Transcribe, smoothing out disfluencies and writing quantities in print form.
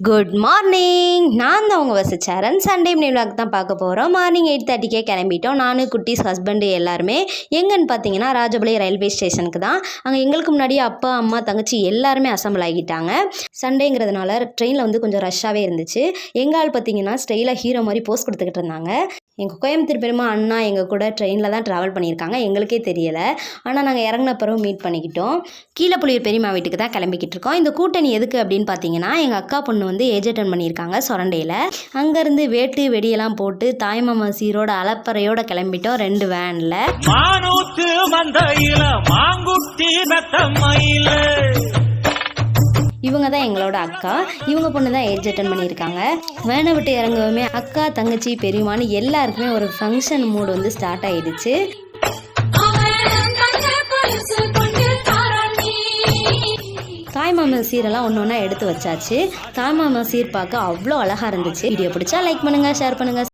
Good morning. நான் தான் உங்கள் வசிச்சாரன். சண்டே விளாக் தான் பார்க்க போகிறோம். மார்னிங் 8:30க்கே கிளம்பிட்டோம். நான் குட்டீஸ் ஹஸ்பண்டு எல்லாருமே. எங்கன்னு பார்த்தீங்கன்னா ராஜபாளையம் ரயில்வே ஸ்டேஷனுக்கு தான். அங்கே எங்களுக்கு முன்னாடி அப்பா அம்மா தங்கச்சி எல்லாருமே அசம்பிள் ஆகிட்டாங்க. சண்டேங்கிறதுனால ட்ரெயினில் கொஞ்சம் ரஷ்ஷாகவே இருந்துச்சு. எங்கள் ஆள் பார்த்தீங்கன்னா ஸ்டைலாக ஹீரோ மாதிரி போஸ்ட் கொடுத்துக்கிட்டு இருந்தாங்க. எங்கள் கோயம்புத்தூர் பெருமா அண்ணா எங்கள் கூட ட்ரெயினில் தான் ட்ராவல் பண்ணியிருக்காங்க. எங்களுக்கே தெரியலை. ஆனால் நாங்கள் இறங்கின பிறகு மீட் பண்ணிக்கிட்டோம். கீழப்புலியூர் பெரியம்மா வீட்டுக்கு தான் கிளம்பிக்கிட்டு இருக்கோம். இந்த கூட்டணி எதுக்கு அப்படின்னு பார்த்தீங்கன்னா எங்கள் அக்கா பொண்ணு ஏஜ் அட்டன் பண்ணியிருக்காங்க சொரண்டையில். அங்கேருந்து வேட்டு வெடியெல்லாம் போட்டு தாய்மாமா சீரோட அலப்பறையோட கிளம்பிட்டோம் 2 வேனில். இவங்க தான் எங்களோட அக்கா. இவங்க பொண்ணு தான் ஏஜ் அட்டன் பண்ணியிருக்காங்க. வேனை விட்டு இறங்கவுமே அக்கா தங்கச்சி பெரியமான்னு எல்லாருக்குமே ஒரு ஃபங்க்ஷன் மூடு ஸ்டார்ட் ஆயிடுச்சு. தாய்மாமா சீரெல்லாம் ஒன்று ஒன்றா எடுத்து வச்சாச்சு. தாய்மாமா சீர் பார்க்க அவ்வளோ அழகாக இருந்துச்சு. வீடியோ பிடிச்சா லைக் பண்ணுங்கள், ஷேர் பண்ணுங்கள்.